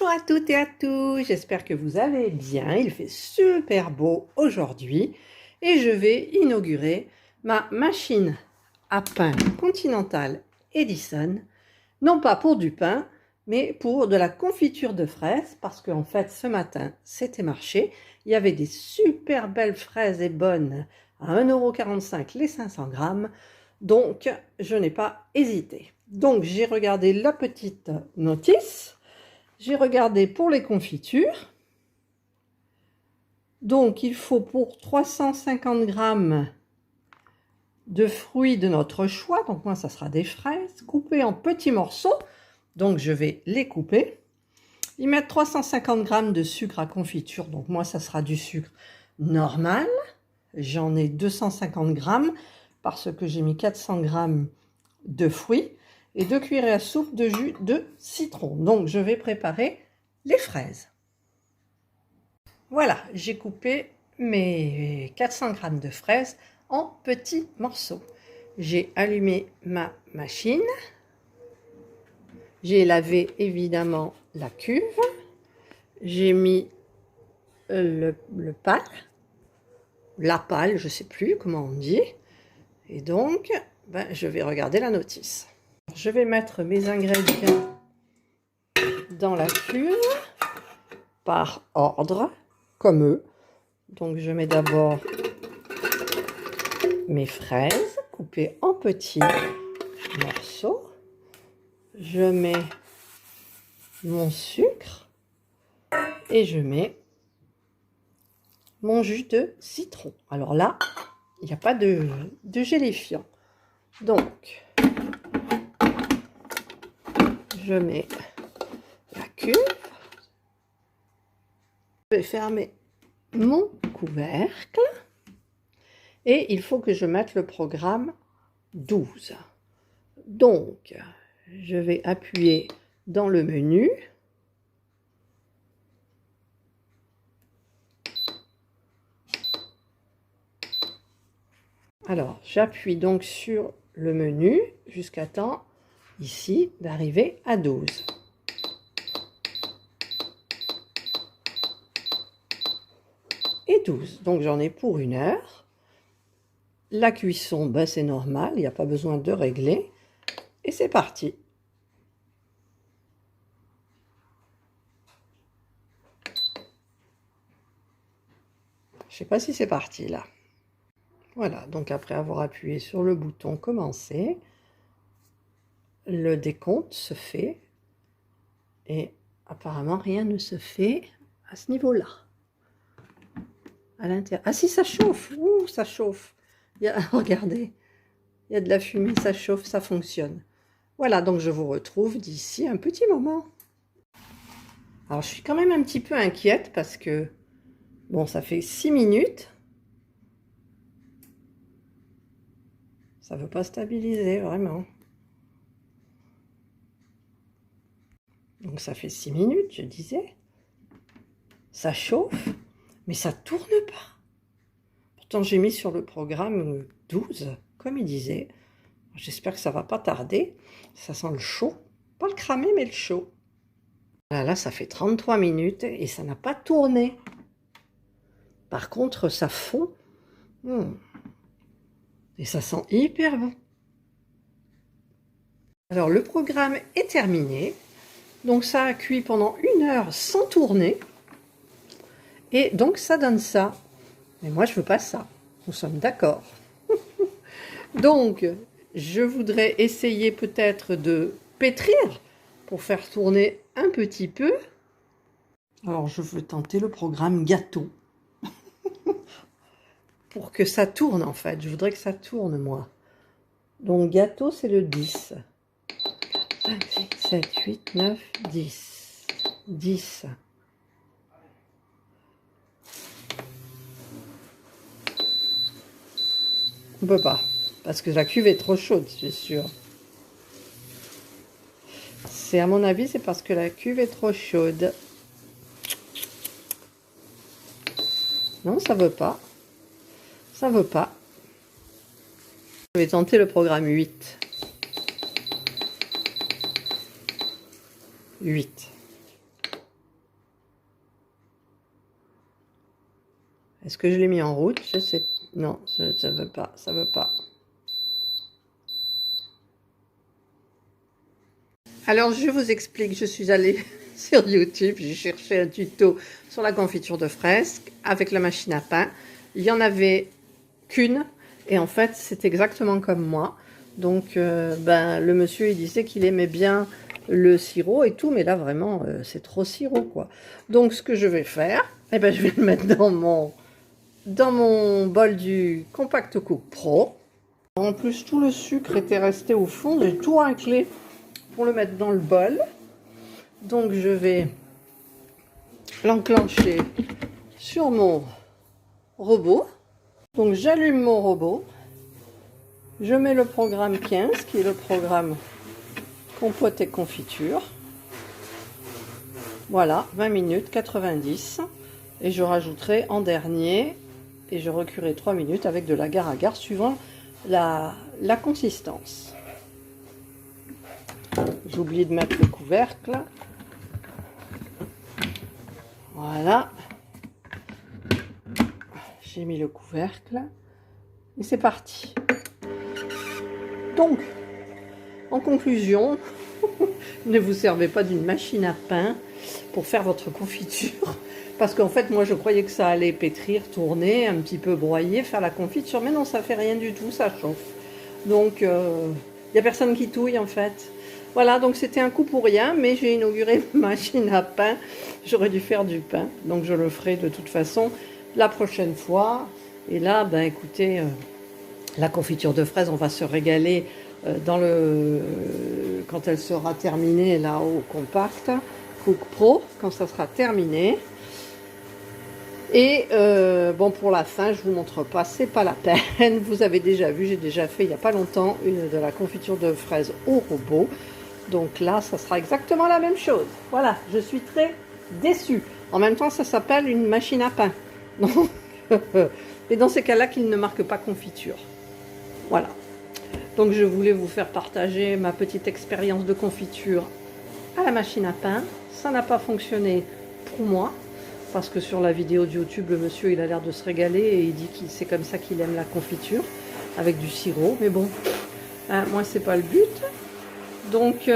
Bonjour à toutes et à tous, j'espère que vous allez bien, il fait super beau aujourd'hui et je vais inaugurer ma machine à pain Continental Edison, non pas pour du pain, mais pour de la confiture de fraises, parce qu'en fait ce matin c'était marché, il y avait des super belles fraises et bonnes à 1,45 € les 500 grammes, donc je n'ai pas hésité. Donc j'ai regardé la petite notice. J'ai regardé pour les confitures. Donc, il faut pour 350 grammes de fruits de notre choix, donc moi, ça sera des fraises, coupées en petits morceaux. Donc, je vais les couper. Y mettre 350 grammes de sucre à confiture, donc moi, ça sera du sucre normal. J'en ai 250 grammes parce que j'ai mis 400 grammes de fruits et 2 cuillerées à soupe de jus de citron. Donc, je vais préparer les fraises. Voilà, j'ai coupé mes 400 grammes de fraises en petits morceaux. J'ai allumé ma machine. J'ai lavé évidemment la cuve. J'ai mis le pal, la pale, je ne sais plus comment on dit. Et donc, je vais regarder la notice. Je vais mettre mes ingrédients dans la cuve par ordre, comme eux. Donc, je mets d'abord mes fraises coupées en petits morceaux. Je mets mon sucre et je mets mon jus de citron. Alors là, il n'y a pas de gélifiant. Donc, je mets la cuve. Je vais fermer mon couvercle. Et il faut que je mette le programme 12. Donc, je vais appuyer dans le menu. Alors, j'appuie donc sur le menu jusqu'à temps, ici, d'arriver à 12. Et 12. Donc, j'en ai pour 1 heure. La cuisson, c'est normal, il n'y a pas besoin de régler. Et c'est parti. Je ne sais pas si c'est parti là. Voilà, donc après avoir appuyé sur le bouton commencer, le décompte se fait. Et apparemment, rien ne se fait à ce niveau-là. À l'intérieur. Ah si, ça chauffe. Ouh, ça chauffe. Regardez, il y a de la fumée, ça chauffe, ça fonctionne. Voilà, donc je vous retrouve d'ici un petit moment. Alors, je suis quand même un petit peu inquiète parce que, bon, ça fait 6 minutes. Ça ne veut pas stabiliser, vraiment. Donc, ça fait 6 minutes, je disais. Ça chauffe, mais ça ne tourne pas. Pourtant, j'ai mis sur le programme 12, comme il disait. J'espère que ça va pas tarder. Ça sent le chaud. Pas le cramé, mais le chaud. Là, ça fait 33 minutes et ça n'a pas tourné. Par contre, ça fond. Et ça sent hyper bon. Alors, le programme est terminé. Donc, ça a cuit pendant 1 heure sans tourner. Et donc, ça donne ça. Mais moi, je veux pas ça. Nous sommes d'accord. Donc, je voudrais essayer peut-être de pétrir pour faire tourner un petit peu. Alors, je veux tenter le programme gâteau. Pour que ça tourne, en fait. Je voudrais que ça tourne, moi. Donc, gâteau, c'est le 10. 5, 6, 7, 8, 9, 10. 10. On peut pas. Parce que la cuve est trop chaude, c'est sûr. C'est, à mon avis, c'est parce que la cuve est trop chaude. Non, ça veut pas. Ça veut pas. Je vais tenter le programme 8. 8. Est-ce que je l'ai mis en route? Je sais. Non, ça veut pas. Ça veut pas. Alors, je vous explique. Je suis allée sur YouTube. J'ai cherché un tuto sur la confiture de fraises avec la machine à pain. Il y en avait qu'une. Et en fait, c'est exactement comme moi. Donc, le monsieur, il disait qu'il aimait bien le sirop et tout. Mais là, vraiment, c'est trop sirop, quoi. Donc, ce que je vais faire, je vais le mettre dans mon bol du Compact Cook Pro. En plus, tout le sucre était resté au fond. J'ai tout raclé pour le mettre dans le bol. Donc, je vais l'enclencher sur mon robot. Donc, j'allume mon robot. Je mets le programme 15, qui est le programme compote et confiture. Voilà, 20 minutes, 90. Et je rajouterai en dernier, et je reculerai 3 minutes avec de l'agar-agar suivant la consistance. J'ai oublié de mettre le couvercle. Voilà. J'ai mis le couvercle. Et c'est parti. Donc, en conclusion, ne vous servez pas d'une machine à pain pour faire votre confiture. Parce qu'en fait, moi, je croyais que ça allait pétrir, tourner, un petit peu broyer, faire la confiture. Mais non, ça fait rien du tout, ça chauffe. Donc, il n'y a personne qui touille, en fait. Voilà, donc c'était un coup pour rien, mais j'ai inauguré ma machine à pain. J'aurais dû faire du pain. Donc, je le ferai de toute façon la prochaine fois. Et là, écoutez, la confiture de fraises, on va se régaler quand elle sera terminée, là, au Compact Cook Pro, quand ça sera terminé. Et pour la fin, je vous montre pas, c'est pas la peine. Vous avez déjà vu, j'ai déjà fait il n'y a pas longtemps de la confiture de fraises au robot. Donc là, ça sera exactement la même chose. Voilà, je suis très déçue. En même temps, ça s'appelle une machine à pain. Donc, et dans ces cas-là, qu'il ne marque pas confiture. Voilà. Donc je voulais vous faire partager ma petite expérience de confiture à la machine à pain. Ça n'a pas fonctionné pour moi. Parce que sur la vidéo de YouTube, le monsieur, il a l'air de se régaler et il dit que c'est comme ça qu'il aime la confiture, avec du sirop. Mais bon, moi, c'est pas le but. Donc,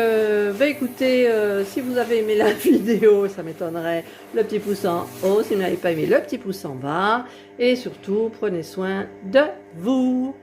écoutez, si vous avez aimé la vidéo, ça m'étonnerait, le petit pouce en haut. Si vous n'avez pas aimé, le petit pouce en bas. Et surtout, prenez soin de vous.